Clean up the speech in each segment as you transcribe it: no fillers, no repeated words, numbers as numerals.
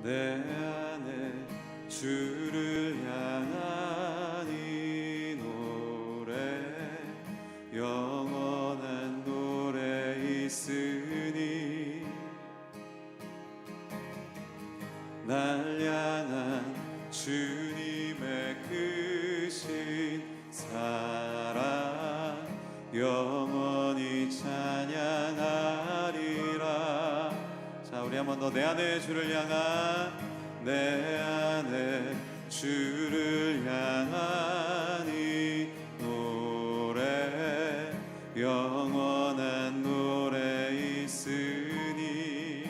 내 안에 주를 향한 이 노래 영원한 노래 있으니 날 향한 주님의 크신 사랑 영원히 찬양하리라. 자, 우리 한 번 더 내 안에 주를 향한 내 안에 주를 향한 이 노래 영원한 노래 있으니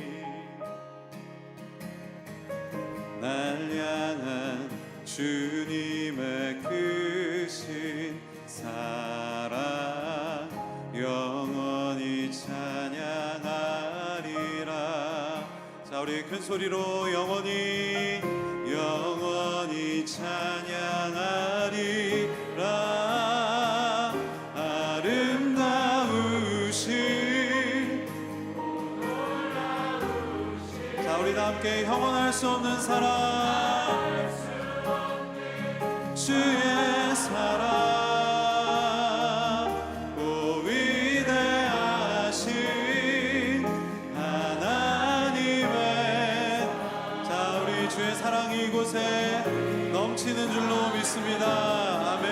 날 향한 주님의 크신 사랑 영원히 찬양하리라. 자, 우리 큰 소리로 영원히 찬양하리라. 아름다우신 자, 우리 다 함께 형언할 수 없는 사랑 주의 사랑 오 위대하신 하나님의 자, 우리 주의 사랑이 이곳에 넘치는 줄로 믿습니다. 아멘.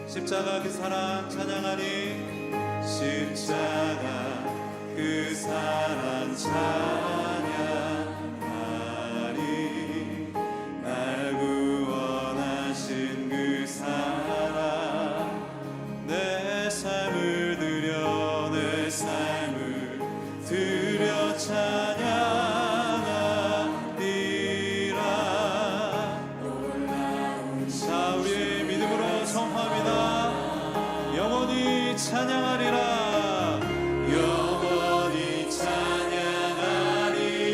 십자가 그 사랑 찬양하리. 십자가 그 사랑 찬양하리. 날 구원하신 그 사랑 내 삶을 드려 내 삶을 드려 찬양하리라. 자, 우리의 믿음으로 선포합니다. 영원히 찬양하리라. 영원히 찬양하리라.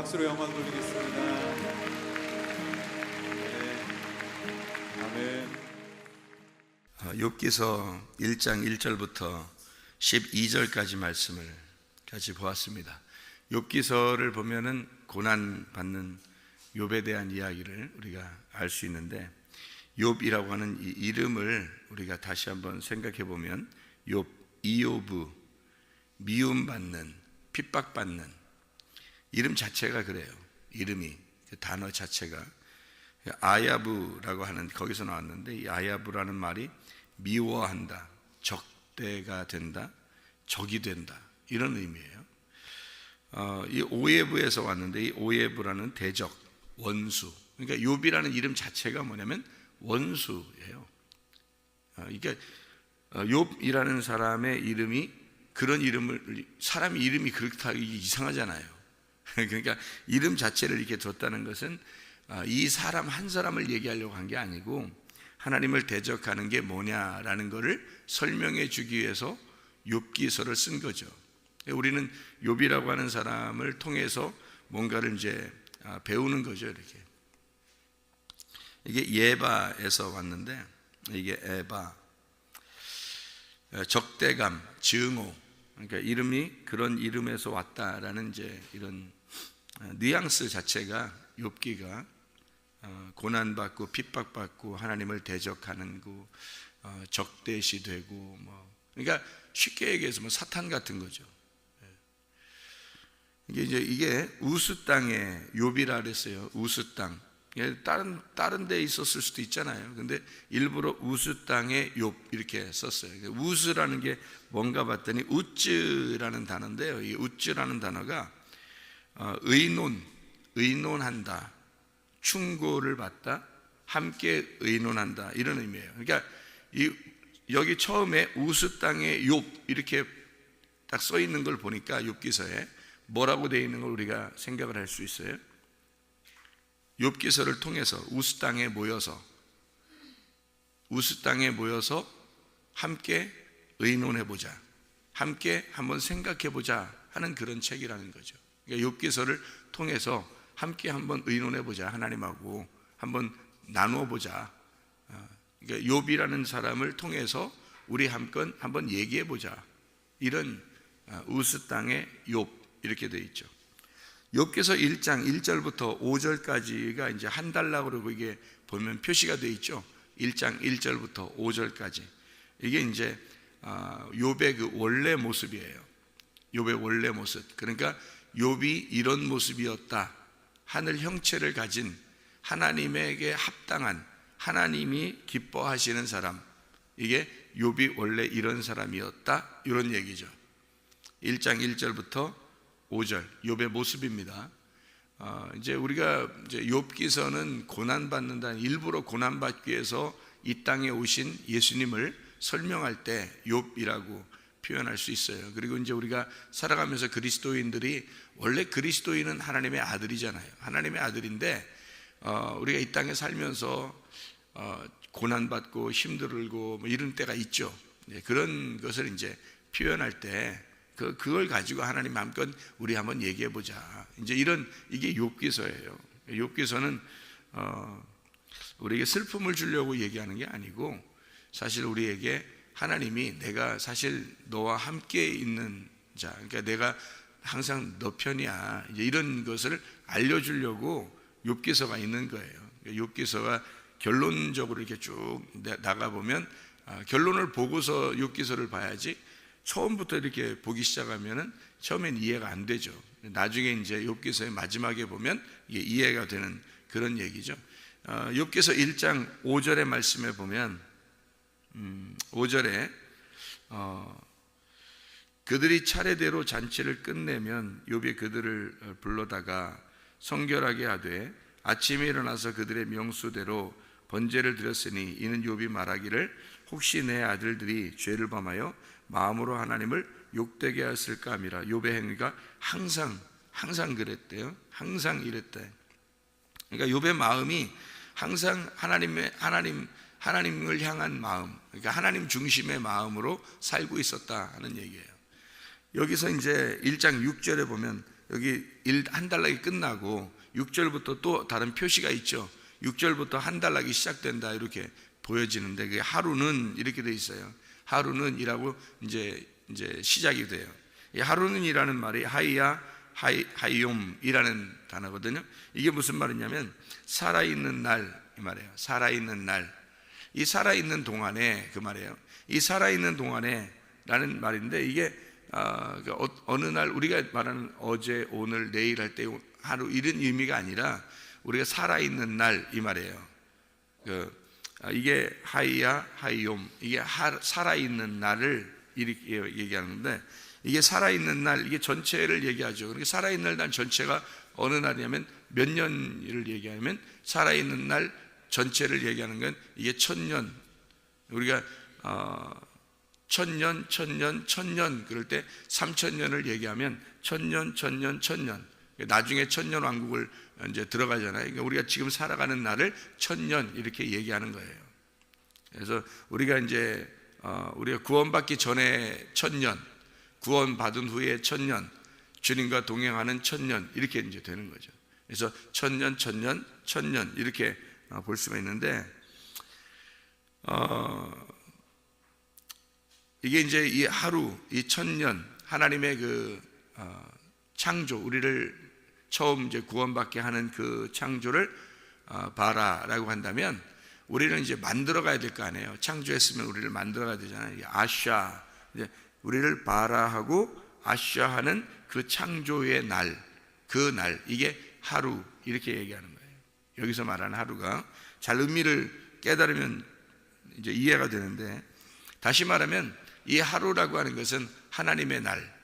박수로 영광 돌리겠습니다. 네. 아멘. 욥기서 1장 1절부터 12절까지 말씀을 같이 보았습니다. 욥기서를 보면은 고난 받는 욥에 대한 이야기를 우리가 알 수 있는데, 욥이라고 하는 이 이름을 우리가 다시 한번 생각해 보면 욥, 이욥브, 미움받는, 핍박받는, 이름 자체가 그래요. 이름이, 그 단어 자체가 아야부라고 하는, 거기서 나왔는데, 이 아야부라는 말이 미워한다, 적대가 된다, 적이 된다, 이런 의미예요. 이 오예부에서 왔는데, 이 오예부라는 대적, 원수. 그러니까 욥이라는 이름 자체가 뭐냐면 원수예요. 이게 욥이라는 사람의 이름이, 그런 이름을, 사람 이름이 그렇게 하기 이상하잖아요. 그러니까 이름 자체를 이렇게 뒀다는 것은 이 사람 한 사람을 얘기하려고 한 게 아니고 하나님을 대적하는 게 뭐냐라는 것을 설명해 주기 위해서 욥기서를 쓴 거죠. 우리는 욥이라고 하는 사람을 통해서 뭔가를 이제 배우는 거죠. 이렇게. 이게 예바에서 왔는데, 이게 에바, 적대감, 증오, 그러니까 이름이 그런 이름에서 왔다라는 이제 이런 뉘앙스 자체가, 욥기가 고난받고 핍박받고 하나님을 대적하는 거, 적대시되고, 뭐, 그러니까 쉽게 얘기해서 뭐 사탄 같은 거죠. 이게 우스 땅에 욥이라 그랬어요. 우스 땅. 다른 데 있었을 수도 있잖아요. 근데 일부러 우스 땅에 욥 이렇게 썼어요. 우스라는 게 뭔가 봤더니 우츠라는 단어인데요. 이 우츠라는 단어가 의논한다, 충고를 받다, 함께 의논한다, 이런 의미예요. 그러니까 여기 처음에 우스 땅에 욥 이렇게 딱 써 있는 걸 보니까 욥기서에 뭐라고 되어 있는 걸 우리가 생각을 할 수 있어요. 욥기서를 통해서 우스 땅에 모여서 함께 의논해보자, 함께 한번 생각해보자 하는 그런 책이라는 거죠. 그러니까 욥기서를 통해서 함께 한번 의논해보자, 하나님하고 한번 나누어보자. 그러니까 욥이라는 사람을 통해서 우리 한번 얘기해보자, 이런 우스 땅의 욥 이렇게 되어 있죠. 욥기서 1장 1절부터 5절까지가 이제 한 달락으로 그러고 이게 보면 표시가 되어 있죠. 1장 1절부터 5절까지. 이게 이제 욥의 그 원래 모습이에요. 욥의 원래 모습. 그러니까 욥이 이런 모습이었다, 하늘 형체를 가진, 하나님에게 합당한, 하나님이 기뻐하시는 사람, 이게 욥이 원래 이런 사람이었다, 이런 얘기죠. 1장 1절부터 5절 욥의 모습입니다. 이제 우리가 이제 욥기서는 고난받는다는, 일부러 고난받기 위해서 이 땅에 오신 예수님을 설명할 때 욥이라고 표현할 수 있어요. 그리고 이제 우리가 살아가면서 그리스도인들이, 원래 그리스도인은 하나님의 아들이잖아요. 하나님의 아들인데 우리가 이 땅에 살면서 고난받고 힘들고 뭐 이런 때가 있죠. 그런 것을 이제 표현할 때 그걸 가지고 하나님 마음껏 우리 한번 얘기해 보자, 이제 이게 욥기서예요. 욥기서는 우리에게 슬픔을 주려고 얘기하는 게 아니고, 사실 우리에게 하나님이 내가 사실 너와 함께 있는 자, 그러니까 내가 항상 너 편이야, 이제 이런 것을 알려주려고 욥기서가 있는 거예요. 욥기서가 결론적으로 이렇게 쭉 나가 보면 결론을 보고서 욥기서를 봐야지, 처음부터 이렇게 보기 시작하면은 처음엔 이해가 안 되죠. 나중에 이제 욥기서의 마지막에 보면 이게 이해가 되는 그런 얘기죠. 욥기서 1장 5절의 말씀에 보면 5절에 그들이 차례대로 잔치를 끝내면 욥이 그들을 불러다가 성결하게 하되 아침에 일어나서 그들의 명수대로 번제를 드렸으니 이는 욥이 말하기를 혹시 내 아들들이 죄를 범하여 마음으로 하나님을 욕되게 하였을까 함이라. 욥의 행위가 항상 그랬대요. 항상 이랬대. 그러니까 욥의 마음이 항상 하나님을 향한 마음, 그러니까 하나님 중심의 마음으로 살고 있었다 하는 얘기예요. 여기서 이제 1장 6절에 보면 여기 한 단락이 끝나고 6절부터 또 다른 표시가 있죠. 6절부터 한 단락이 시작된다 이렇게 보여지는데 그게 하루는 이렇게 돼 있어요. 하루는이라고 이제 시작이 돼요. 이 하루는이라는 말이 하이욤이라는 단어거든요. 이게 무슨 말이냐면 살아있는 날 이 말이에요. 살아있는 날. 이 살아있는 동안에 그 말이에요. 이 살아있는 동안에 라는 말인데 이게 어느 날 우리가 말하는 어제, 오늘, 내일 할 때 하루 이런 의미가 아니라 우리가 살아있는 날 이 말이에요. 이게 하이욤 이게 살아있는 날을 이렇게 얘기하는데 이게 살아있는 날 이게 전체를 얘기하죠. 그러니까 살아있는 날 전체가 어느 날이냐면 몇 년을 얘기하면 살아있는 날 전체를 얘기하는 건 이게 1000년 우리가 1000년 그럴 때 3000년을 얘기하면 1000년 나중에 1000년 왕국을 이제 들어가잖아요. 그러니까 우리가 지금 살아가는 날을 1000년 이렇게 얘기하는 거예요. 그래서 우리가 이제 우리가 구원받기 전에 1000년, 구원받은 후에 1000년, 주님과 동행하는 1000년 이렇게 이제 되는 거죠. 그래서 1000년 이렇게 볼 수가 있는데 이게 이제 이 하루, 이 1000년 하나님의 그 창조 우리를 처음 이제 구원받게 하는 그 창조를 바라라고 한다면 우리는 이제 만들어 가야 될 거 아니에요. 창조했으면 우리를 만들어 가야 되잖아요. 아샤 이제 우리를 바라하고 아샤하는 그 창조의 날, 그 날 이게 하루 이렇게 얘기하는 거예요. 여기서 말하는 하루가 잘 의미를 깨달으면 이제 이해가 되는데 다시 말하면 이 하루라고 하는 것은 하나님의 날,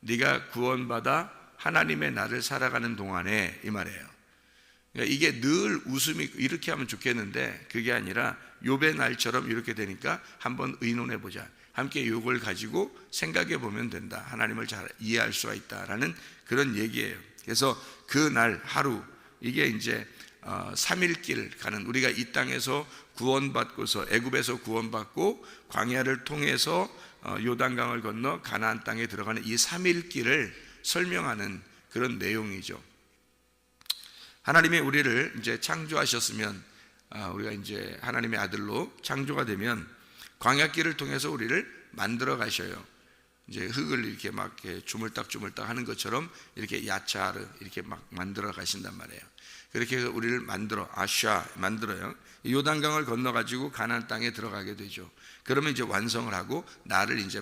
네가 구원받아 하나님의 날을 살아가는 동안에 이 말이에요. 그러니까 이게 늘 웃음이 이렇게 하면 좋겠는데 그게 아니라 욥의 날처럼 이렇게 되니까 한번 의논해 보자. 함께 욥을 가지고 생각해 보면 된다. 하나님을 잘 이해할 수가 있다라는 그런 얘기예요. 그래서 그 날 하루 이게 이제 3일길 가는 우리가 이 땅에서 구원받고서 애굽에서 구원받고 광야를 통해서 요단강을 건너 가나안 땅에 들어가는 이 3일길을 설명하는 그런 내용이죠. 하나님이 우리를 이제 창조하셨으면 우리가 이제 하나님의 아들로 창조가 되면 광야길을 통해서 우리를 만들어 가셔요. 이제 흙을 이렇게 막 이렇게 주물딱 하는 것처럼 이렇게 야차르 이렇게 막 만들어 가신단 말이에요. 그렇게 해서 우리를 만들어요. 요단강을 건너 가지고 가나안 땅에 들어가게 되죠. 그러면 이제 완성을 하고 나를 이제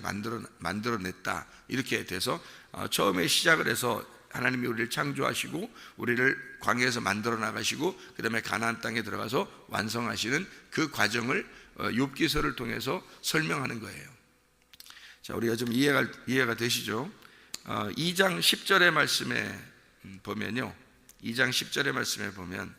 만들어냈다 이렇게 돼서 처음에 시작을 해서 하나님이 우리를 창조하시고 우리를 광야에서 만들어 나가시고 그 다음에 가나안 땅에 들어가서 완성하시는 그 과정을 욥기서를 통해서 설명하는 거예요. 자, 우리가 좀 이해가 되시죠? 2장 10절의 말씀에 보면요, 2장 10절의 말씀에 보면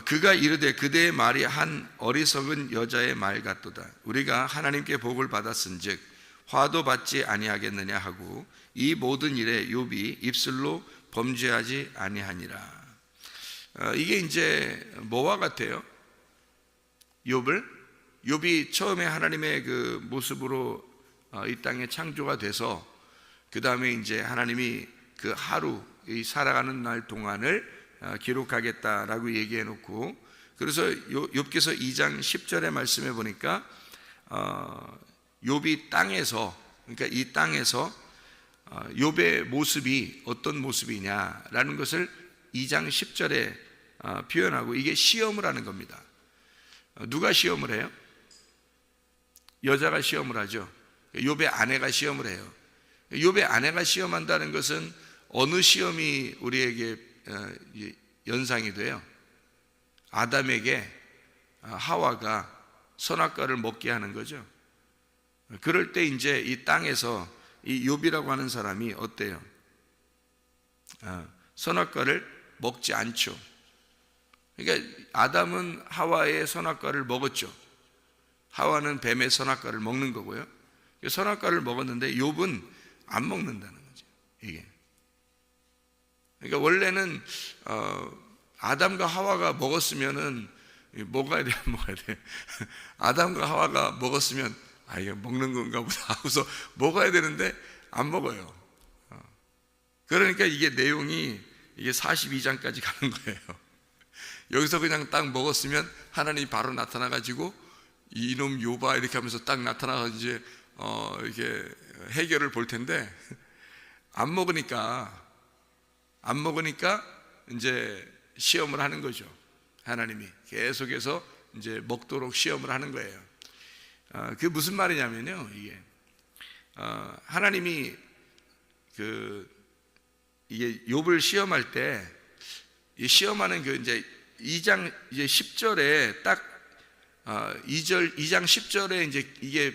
그가 이르되 그대의 말이 한 어리석은 여자의 말 같도다. 우리가 하나님께 복을 받았은즉 화도 받지 아니하겠느냐 하고 이 모든 일에 욥이 입술로 범죄하지 아니하니라. 이게 이제 뭐와 같아요? 욥이 처음에 하나님의 그 모습으로 이 땅에 창조가 돼서 그 다음에 이제 하나님이 그 하루 이 살아가는 날 동안을 기록하겠다라고 얘기해 놓고 그래서 욥기서 2장 10절의 말씀에 보니까 욥이 땅에서 그러니까 이 땅에서 욥의 모습이 어떤 모습이냐라는 것을 2장 10절에 표현하고 이게 시험을 하는 겁니다. 누가 시험을 해요? 여자가 시험을 하죠. 욥의 아내가 시험을 해요. 욥의 아내가 시험한다는 것은 어느 시험이 우리에게 연상이 돼요? 아담에게 하와가 선악과를 먹게 하는 거죠. 그럴 때 이제 이 땅에서 이 욥이라고 하는 사람이 어때요? 선악과를 먹지 않죠. 그러니까 아담은 하와의 선악과를 먹었죠. 하와는 뱀의 선악과를 먹는 거고요. 선악과를 먹었는데 욥은 안 먹는다는 거죠. 이게. 그러니까 원래는 아담과 하와가 먹었으면은 먹어야 돼. 아담과 하와가 먹었으면 이거 먹는 건가 보다 하고서 먹어야 되는데 안 먹어요. 그러니까 이게 내용이 이게 42장까지 가는 거예요. 여기서 그냥 딱 먹었으면 하나님이 바로 나타나 가지고 이놈 욥아 이렇게 하면서 딱 나타나서 이제 이렇게 해결을 볼 텐데 안 먹으니까 이제 시험을 하는 거죠. 하나님이 계속해서 이제 먹도록 시험을 하는 거예요. 그게 무슨 말이냐면요, 이게 하나님이 이게 욥을 시험할 때 이 시험하는 그 이제 2장 이제 10절에 딱 2장 10절에 이제 이게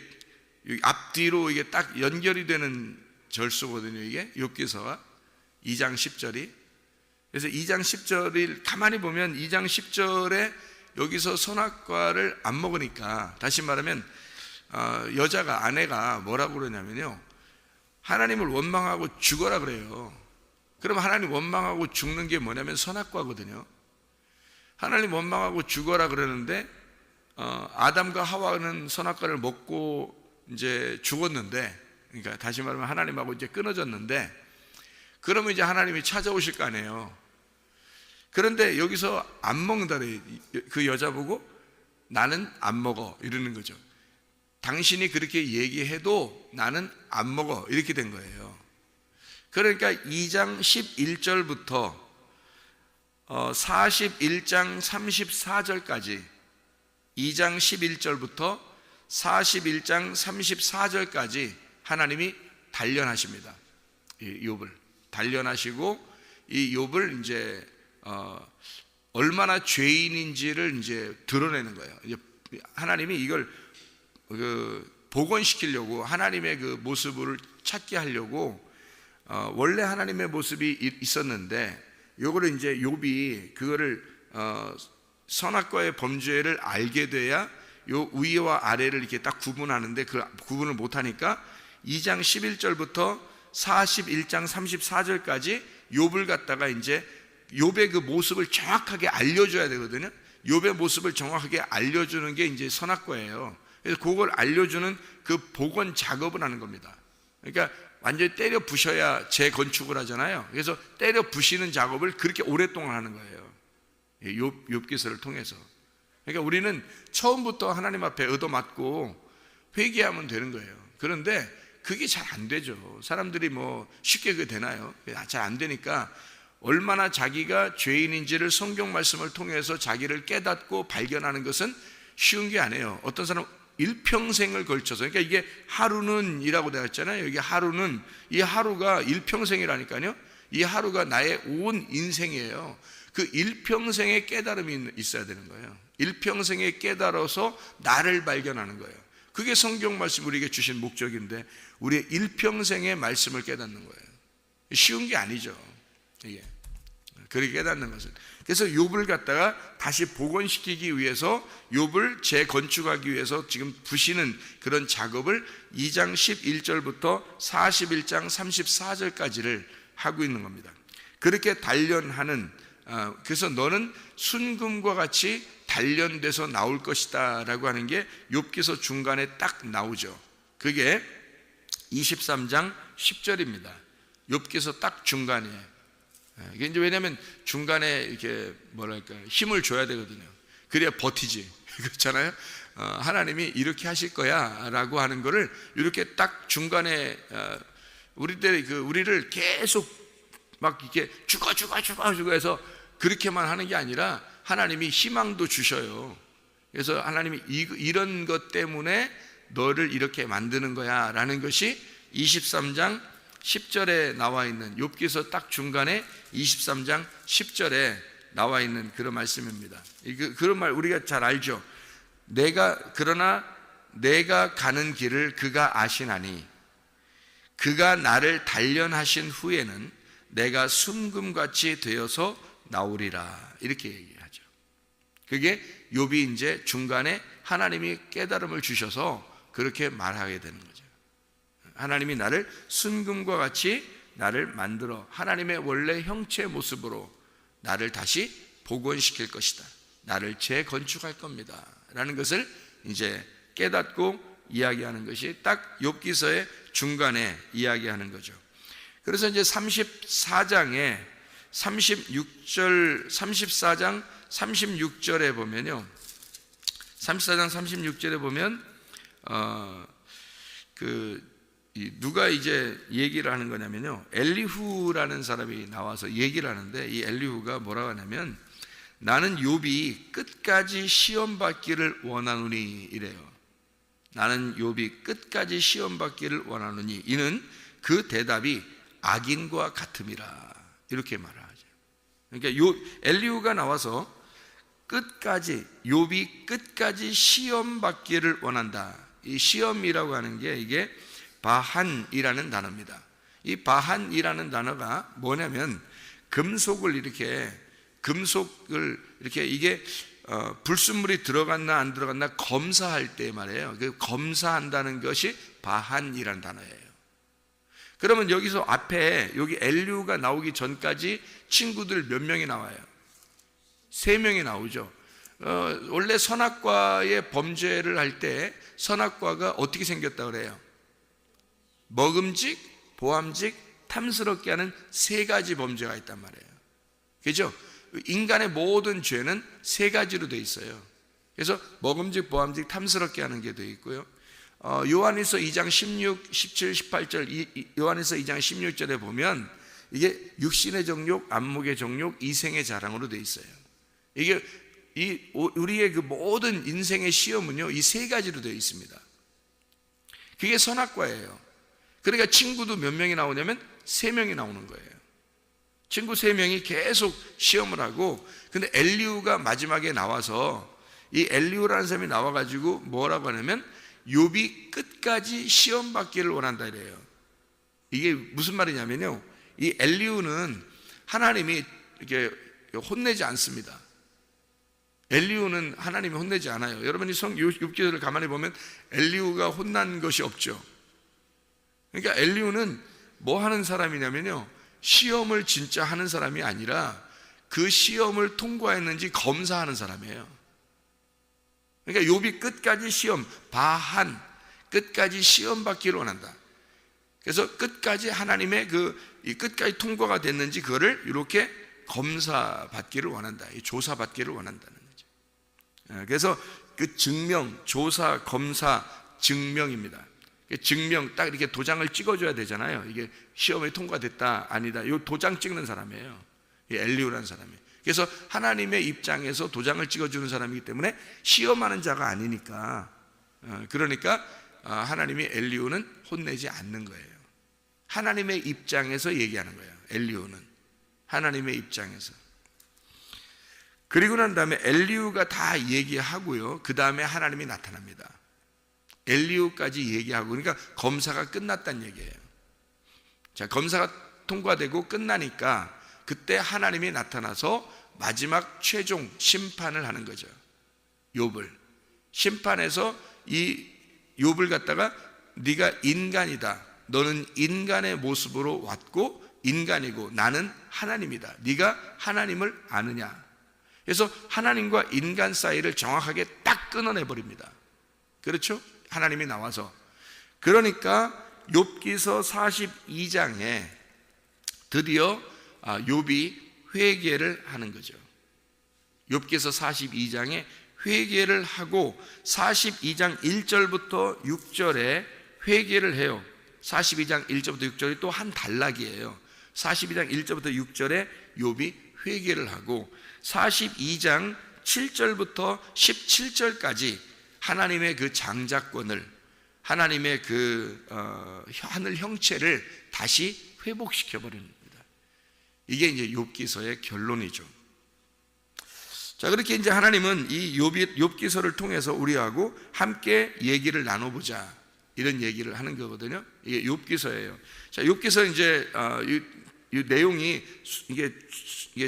앞뒤로 이게 딱 연결이 되는 절수거든요. 이게 욥기서가 2장 10절이. 그래서 2장 10절을 가만히 보면 2장 10절에 여기서 선악과를 안 먹으니까, 다시 말하면 여자가, 아내가 뭐라고 그러냐면요, 하나님을 원망하고 죽어라 그래요. 그럼 하나님 원망하고 죽는 게 뭐냐면 선악과거든요. 하나님 원망하고 죽어라 그러는데 아담과 하와는 선악과를 먹고 이제 죽었는데, 그러니까 다시 말하면 하나님하고 이제 끊어졌는데, 그러면 이제 하나님이 찾아오실 거 아니에요. 그런데 여기서 안 먹는다 그래요. 그 여자 보고 나는 안 먹어 이러는 거죠. 당신이 그렇게 얘기해도 나는 안 먹어 이렇게 된 거예요. 그러니까 2장 11절부터 41장 34절까지 2장 11절부터 41장 34절까지 하나님이 단련하십니다. 이 욥을 단련하시고 이 욥을 이제 얼마나 죄인인지를 이제 드러내는 거예요. 이제 하나님이 이걸 복원시키려고, 하나님의 그 모습을 찾게 하려고 원래 하나님의 모습이 있었는데 요거를 이제 욥이 그거를 선악과의 범죄를 알게 돼야 요 위와 아래를 이렇게 딱 구분하는데 그 구분을 못하니까 2장 11절부터 41장 34절까지 욥을 갖다가 이제 욥의 그 모습을 정확하게 알려줘야 되거든요. 욥의 모습을 정확하게 알려주는 게 이제 선악과예요. 그래서 그걸 알려주는 그 복원 작업을 하는 겁니다. 그러니까 완전히 때려 부셔야 재건축을 하잖아요. 그래서 때려 부시는 작업을 그렇게 오랫동안 하는 거예요. 욥기서를 통해서. 그러니까 우리는 처음부터 하나님 앞에 얻어맞고 회개하면 되는 거예요. 그런데 그게 잘 안 되죠. 사람들이 뭐 쉽게 그게 되나요? 잘 안 되니까 얼마나 자기가 죄인인지를 성경 말씀을 통해서 자기를 깨닫고 발견하는 것은 쉬운 게 아니에요. 어떤 사람 일평생을 걸쳐서, 그러니까 이게 하루는 이라고 되어 있잖아요. 이게 하루는, 이 하루가 일평생이라니까요. 이 하루가 나의 온 인생이에요. 그 일평생의 깨달음이 있어야 되는 거예요. 일평생에 깨달아서 나를 발견하는 거예요. 그게 성경 말씀 우리에게 주신 목적인데 우리의 일평생의 말씀을 깨닫는 거예요. 쉬운 게 아니죠. 이게 그렇게 깨닫는 것은. 그래서 욥을 갖다가 다시 복원시키기 위해서, 욥을 재건축하기 위해서 지금 부시는 그런 작업을 2장 11절부터 41장 34절까지를 하고 있는 겁니다. 그렇게 단련하는, 그래서 너는 순금과 같이 단련돼서 나올 것이다 라고 하는 게 욥기서 중간에 딱 나오죠. 그게 23장 10절입니다. 욥기서 딱 중간에. 이게 이제 왜냐하면 중간에 이렇게 뭐랄까 힘을 줘야 되거든요. 그래야 버티지. 그렇잖아요. 하나님이 이렇게 하실 거야라고 하는 거를 이렇게 딱 중간에 우리를 계속 막 이렇게 죽어 해서 그렇게만 하는 게 아니라 하나님이 희망도 주셔요. 그래서 하나님이 이런 것 때문에 너를 이렇게 만드는 거야라는 것이 23장 10절에 나와 있는, 욥기서 딱 중간에 23장 10절에 나와 있는 그런 말씀입니다. 그런 말 우리가 잘 알죠. 그러나 내가 가는 길을 그가 아시나니 그가 나를 단련하신 후에는 내가 순금같이 되어서 나오리라, 이렇게 얘기하죠. 그게 욥이 이제 중간에 하나님이 깨달음을 주셔서 그렇게 말하게 되는 거죠. 하나님이 나를 순금과 같이 나를 만들어 하나님의 원래 형체 모습으로 나를 다시 복원시킬 것이다, 나를 재건축할 겁니다 라는 것을 이제 깨닫고 이야기하는 것이 딱 욥기서의 중간에 이야기하는 거죠. 그래서 이제 34장에 34장 36절에 보면요. 34장 36절에 보면 누가 이제 얘기를 하는 거냐면요. 엘리후라는 사람이 나와서 얘기를 하는데, 이 엘리후가 뭐라고 하냐면, 나는 욥이 끝까지 시험 받기를 원하노니 이래요. 나는 욥이 끝까지 시험 받기를 원하노니 이는 그 대답이 악인과 같음이라, 이렇게 말을 하죠. 그러니까 엘리후가 나와서 끝까지, 욥이 끝까지 시험 받기를 원한다. 이 시험이라고 하는 게 이게 바한이라는 단어입니다. 이 바한이라는 단어가 뭐냐면 금속을 이렇게 이게 불순물이 들어갔나 안 들어갔나 검사할 때 말이에요. 그 검사한다는 것이 바한이라는 단어예요. 그러면 여기서 앞에 여기 엘리후가 나오기 전까지 친구들 몇 명이 나와요? 3명이 나오죠. 원래 선악과의 범죄를 할 때 선악과가 어떻게 생겼다 그래요? 먹음직, 보암직, 탐스럽게 하는 3가지 범죄가 있단 말이에요. 그죠? 인간의 모든 죄는 3가지로 되어 있어요. 그래서 먹음직, 보암직, 탐스럽게 하는 게 되어 있고요. 요한일서 2장 16, 17, 18절, 요한일서 2장 16절에 보면 이게 육신의 정욕, 안목의 정욕, 이생의 자랑으로 되어 있어요. 이게 우리의 그 모든 인생의 시험은요, 이 3가지로 되어 있습니다. 그게 선악과예요. 그러니까 친구도 몇 명이 나오냐면 3명이 나오는 거예요. 친구 3명이 계속 시험을 하고, 근데 엘리후가 마지막에 나와서, 이 엘리후라는 사람이 나와가지고 뭐라고 하냐면 욥이 끝까지 시험 받기를 원한다 이래요. 이게 무슨 말이냐면요, 이 엘리후는 하나님이 이렇게 혼내지 않습니다. 엘리후는 하나님이 혼내지 않아요. 여러분이 욥기서를 가만히 보면 엘리후가 혼난 것이 없죠. 그러니까 엘리후는 뭐 하는 사람이냐면요, 시험을 진짜 하는 사람이 아니라 그 시험을 통과했는지 검사하는 사람이에요. 그러니까 욥이 끝까지 시험, 바한, 끝까지 시험 받기를 원한다. 그래서 끝까지 하나님의 끝까지 통과가 됐는지 그거를 이렇게 검사 받기를 원한다. 조사 받기를 원한다는 거죠. 그래서 그 증명, 조사, 검사, 증명입니다. 증명, 딱 이렇게 도장을 찍어줘야 되잖아요. 이게 시험에 통과됐다, 아니다. 이 도장 찍는 사람이에요. 이 엘리후라는 사람이. 그래서 하나님의 입장에서 도장을 찍어주는 사람이기 때문에 시험하는 자가 아니니까, 그러니까 하나님이 엘리후는 혼내지 않는 거예요. 하나님의 입장에서 얘기하는 거예요. 엘리후는 하나님의 입장에서. 그리고 난 다음에 엘리후가 다 얘기하고요, 그 다음에 하나님이 나타납니다. 엘리후까지 얘기하고, 그러니까 검사가 끝났다는 얘기예요. 자, 검사가 통과되고 끝나니까 그때 하나님이 나타나서 마지막 최종 심판을 하는 거죠. 욥을 심판해서 이 욥을 갖다가 네가 인간이다, 너는 인간의 모습으로 왔고 인간이고 나는 하나님이다, 네가 하나님을 아느냐. 그래서 하나님과 인간 사이를 정확하게 딱 끊어내버립니다. 그렇죠? 하나님이 나와서. 그러니까 욥기서 42장에 드디어 욥이 회개를 하는 거죠. 욥기서 42장에 회개를 하고 42장 1절부터 6절에 회개를 해요. 42장 1절부터 6절이 또 한 단락이에요. 42장 1절부터 6절에 욥이 회개를 하고 42장 7절부터 17절까지 하나님의 그 장자권을, 하나님의 그 하늘 형체를 다시 회복시켜 버립니다. 이게 이제 욥기서의 결론이죠. 자, 그렇게 이제 하나님은 이 욥기서를 통해서 우리하고 함께 얘기를 나눠보자, 이런 얘기를 하는 거거든요. 이게 욥기서예요. 자, 욥기서 이제 이 내용이 이게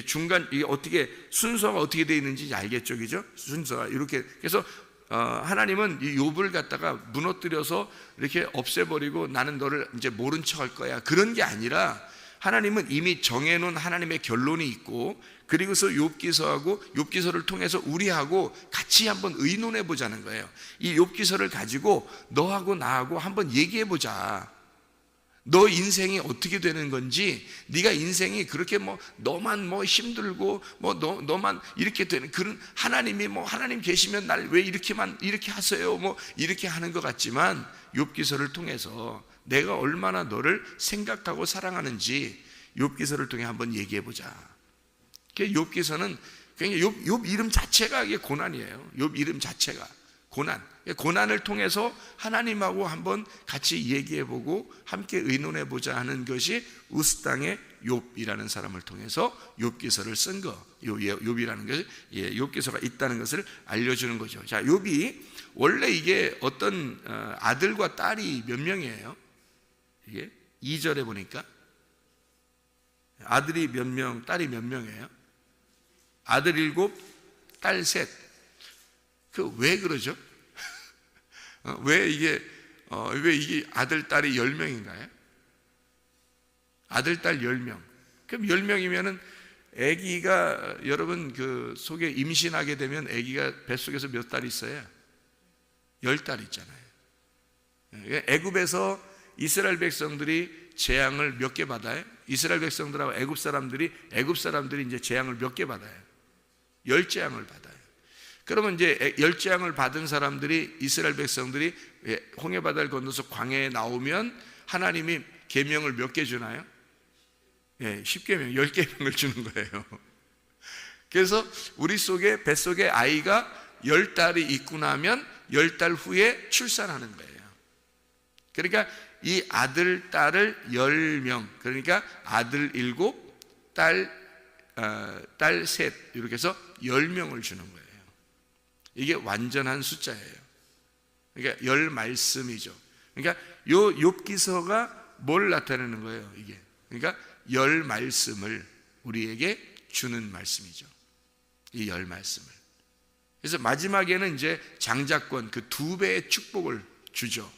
중간, 이게 어떻게 순서가 어떻게 되어 있는지 알겠죠, 그죠? 순서가 이렇게. 그래서 하나님은 이 욥을 갖다가 무너뜨려서 이렇게 없애버리고 나는 너를 이제 모른 척할 거야, 그런 게 아니라 하나님은 이미 정해놓은 하나님의 결론이 있고, 그리고서 욥기서하고 욥기서를 통해서 우리하고 같이 한번 의논해 보자는 거예요. 이 욥기서를 가지고 너하고 나하고 한번 얘기해 보자. 너 인생이 어떻게 되는 건지, 네가 인생이 그렇게 너만 힘들고 너만 이렇게 되는 그런, 하나님이 하나님 계시면 날 왜 이렇게 하세요 이렇게 하는 것 같지만, 욥기서를 통해서 내가 얼마나 너를 생각하고 사랑하는지 욥기서를 통해 한번 얘기해 보자. 욥기서는 굉장히 욥 이름 자체가 이게 고난이에요. 욥 이름 자체가 고난을 통해서 하나님하고 한번 같이 얘기해보고 함께 의논해보자 하는 것이 우스 땅의 욥이라는 사람을 통해서 욥기서를 쓴 거, 욥이라는 것이, 욥기서가 있다는 것을 알려주는 거죠. 자, 욥이 원래 이게 어떤 아들과 딸이 몇 명이에요? 이게 2절에 보니까 아들이 몇 명, 딸이 몇 명이에요? 아들 7, 딸 3. 왜 그러죠? 왜 이게 아들, 딸이 10명인가요? 아들, 딸 10명. 그럼 10명이면은 아기가, 여러분 그 속에 임신하게 되면 아기가 뱃속에서 몇 달 있어요? 10달 있잖아요. 애굽에서 이스라엘 백성들이 재앙을 몇 개 받아요? 이스라엘 백성들하고 애굽 사람들이 이제 재앙을 몇 개 받아요? 10재앙을 받아요. 그러면 이제 10재앙을 받은 사람들이, 이스라엘 백성들이 홍해바다를 건너서 광야에 나오면 하나님이 계명을 몇 개 주나요? 10계명, 10계명을 주는 거예요. 그래서 우리 속에, 뱃속에 아이가 10달이 있고 나면 10달 후에 출산하는 거예요. 그러니까 이 아들, 딸을 10명, 그러니까 아들 7, 딸 3, 이렇게 해서 10명을 주는 거예요. 이게 완전한 숫자예요. 그러니까 10말씀이죠. 그러니까 요 욥기서가 뭘 나타내는 거예요, 이게. 그러니까 10말씀을 우리에게 주는 말씀이죠. 이 10말씀을. 그래서 마지막에는 이제 장자권, 그 2배의 축복을 주죠.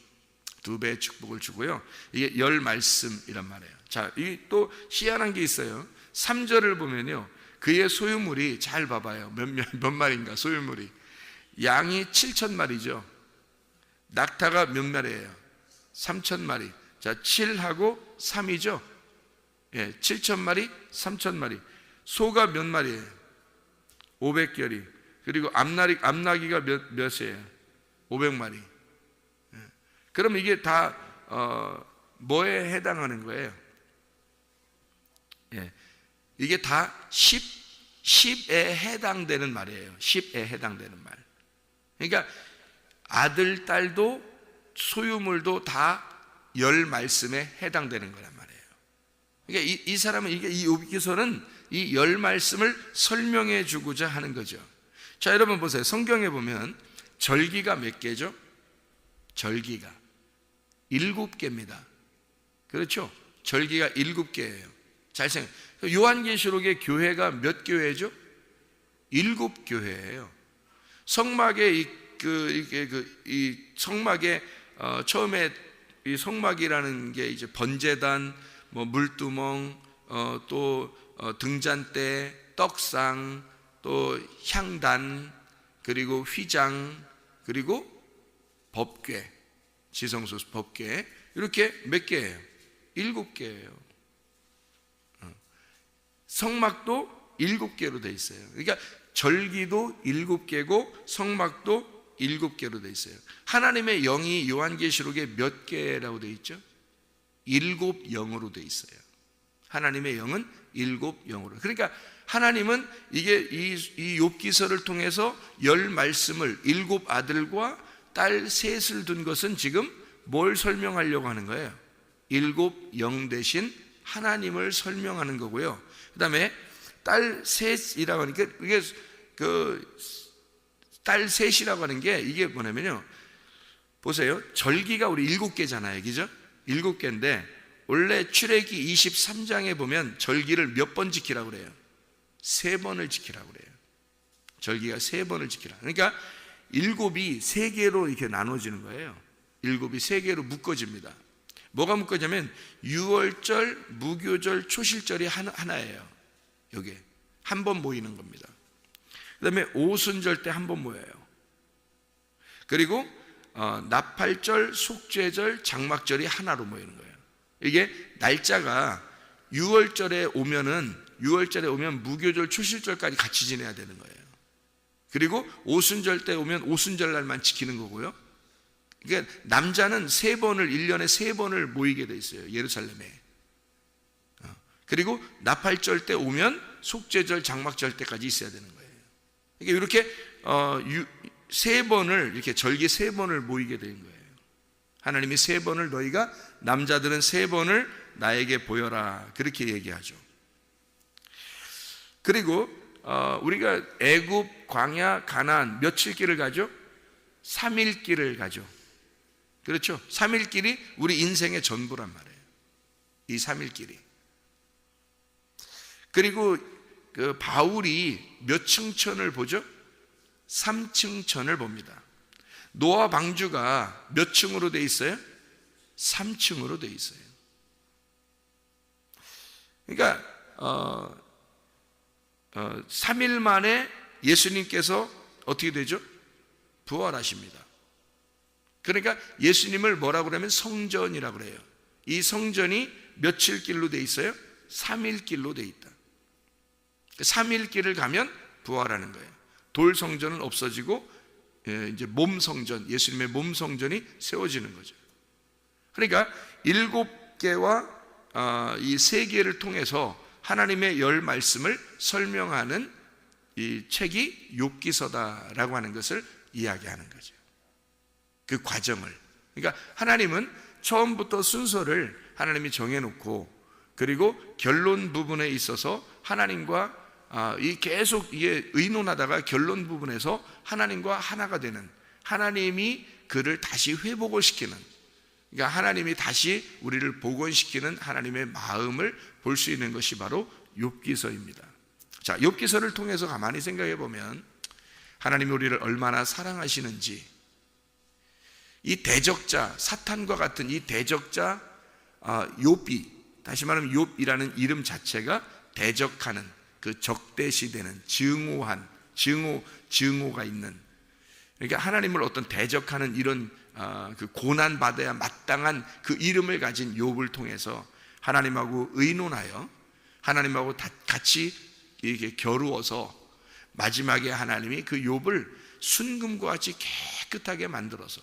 2배의 축복을 주고요. 이게 10말씀이란 말이에요. 자, 이 또 희한한 게 있어요. 3절을 보면요, 그의 소유물이, 잘 봐봐요. 몇 마리인가 소유물이. 양이 7,000마리죠. 낙타가 몇 마리예요? 3,000마리. 자, 7하고 3이죠. 7,000마리, 3,000마리. 소가 몇 마리예요? 500결이. 그리고 암나기가 몇이에요? 500마리. 그럼 이게 다 뭐에 해당하는 거예요? 이게 다 10에 해당되는 말이에요. 10에 해당되는 말. 그러니까 아들, 딸도 소유물도 다 10말씀에 해당되는 거란 말이에요. 그러니까 이 사람은, 이 욥기서는 이 10말씀을 설명해 주고자 하는 거죠. 자, 여러분 보세요. 성경에 보면 절기가 몇 개죠? 절기가 7개입니다. 그렇죠? 절기가 7개예요. 잘 생각해요. 요한계시록의 교회가 몇 교회죠? 7교회예요. 성막에 이 성막에 처음에 이 성막이라는 게 이제 번제단, 물두멍, 또 등잔대, 떡상, 또 향단, 그리고 휘장, 그리고 법궤, 지성소 법궤, 이렇게 몇 개예요? 7개예요. 성막도 7개로 되어 있어요. 그러니까 절기도 7개고 성막도 7개로 되어 있어요. 하나님의 영이 요한계시록에 몇 개라고 되어 있죠? 7영으로 되어 있어요. 하나님의 영은 7영으로. 그러니까 하나님은 이게 이 욥기서를 통해서 10말씀을, 7 아들과 딸 3을 둔 것은 지금 뭘 설명하려고 하는 거예요? 7영 대신 하나님을 설명하는 거고요. 그 다음에 딸 셋이라고 하니까, 이게 딸 셋이라고 하는 게 이게 뭐냐면요, 보세요. 절기가 우리 7개잖아요. 그죠? 7개인데 원래 출애기 23장에 보면 절기를 몇 번 지키라고 그래요? 3번을 지키라고 그래요. 절기가 3번을 지키라. 그러니까 7이 3개로 이렇게 나눠지는 거예요. 7이 3개로 묶어집니다. 뭐가 묶어지냐면 유월절, 무교절, 초실절이 하나예요. 여기에 한 번 모이는 겁니다. 그 다음에 오순절 때 한 번 모여요. 그리고 나팔절, 속죄절, 장막절이 하나로 모이는 거예요. 이게 날짜가 6월절에 오면 무교절 추실절까지 같이 지내야 되는 거예요. 그리고 오순절 때 오면 오순절 날만 지키는 거고요. 그러니까 남자는 1년에 3번을 모이게 돼 있어요, 예루살렘에. 그리고 나팔절 때 오면 속죄절, 장막절 때까지 있어야 되는 거예요. 그러니까 이렇게 3번을 이렇게 절기 3번을 모이게 된 거예요. 하나님이 3번을 너희가 남자들은 3번을 나에게 보여라, 그렇게 얘기하죠. 그리고 우리가 애굽, 광야, 가나안 며칠 길을 가죠? 3일 길을 가죠. 그렇죠? 3일 길이 우리 인생의 전부란 말이에요. 이 3일 길이. 그리고 그 바울이 몇 층천을 보죠? 3층천을 봅니다. 노아 방주가 몇 층으로 돼 있어요? 3층으로 돼 있어요. 그러니까 3일 만에 예수님께서 어떻게 되죠? 부활하십니다. 그러니까 예수님을 뭐라고 그러면 성전이라고 그래요. 이 성전이 며칠 길로 돼 있어요? 3일 길로 돼 있다. 3일 길을 가면 부활하는 거예요. 돌 성전은 없어지고 이제 몸 성전, 예수님의 몸 성전이 세워지는 거죠. 그러니까 7개와 이 3개를 통해서 하나님의 10 말씀을 설명하는 이 책이 욥기서다라고 하는 것을 이야기하는 거죠. 그 과정을. 그러니까 하나님은 처음부터 순서를 하나님이 정해놓고, 그리고 결론 부분에 있어서 하나님과 이 계속 이게 의논하다가 결론 부분에서 하나님과 하나가 되는, 하나님이 그를 다시 회복을 시키는, 그러니까 하나님이 다시 우리를 복원시키는 하나님의 마음을 볼 수 있는 것이 바로 욥기서입니다. 자, 욥기서를 통해서 가만히 생각해 보면 하나님이 우리를 얼마나 사랑하시는지, 이 대적자, 사탄과 같은 이 대적자 욥이, 다시 말하면 욥이라는 이름 자체가 대적하는, 그 적대시되는, 증오가 있는, 그러니까 하나님을 어떤 대적하는 이런 그 고난 받아야 마땅한 그 이름을 가진 욥을 통해서 하나님하고 의논하여 하나님하고 같이 이렇게 겨루어서 마지막에 하나님이 그 욥을 순금과 같이 깨끗하게 만들어서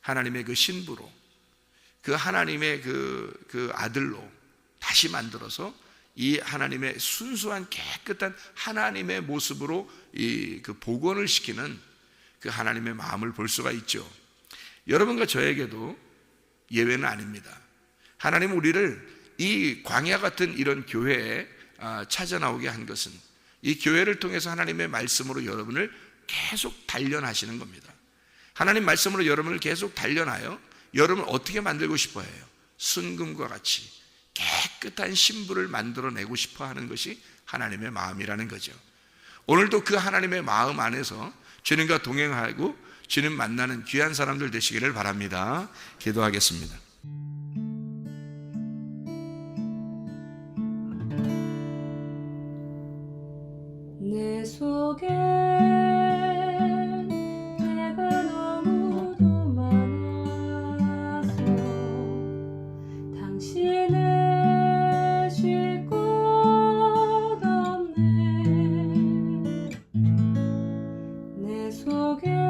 하나님의 그 신부로, 그 하나님의 그 아들로 다시 만들어서 이 하나님의 순수한 깨끗한 하나님의 모습으로 그 복원을 시키는 그 하나님의 마음을 볼 수가 있죠. 여러분과 저에게도 예외는 아닙니다. 하나님은 우리를 이 광야 같은 이런 교회에 찾아 나오게 한 것은 이 교회를 통해서 하나님의 말씀으로 여러분을 계속 단련하시는 겁니다. 하나님 말씀으로 여러분을 계속 단련하여 여러분을 어떻게 만들고 싶어 해요? 순금과 같이 깨끗한 신부를 만들어내고 싶어 하는 것이 하나님의 마음이라는 거죠. 오늘도 그 하나님의 마음 안에서 주님과 동행하고 주님 만나는 귀한 사람들 되시기를 바랍니다. 기도하겠습니다. 내 속에 내가 너무도 많아서 당신을 쉴 곳 없네. 내 속에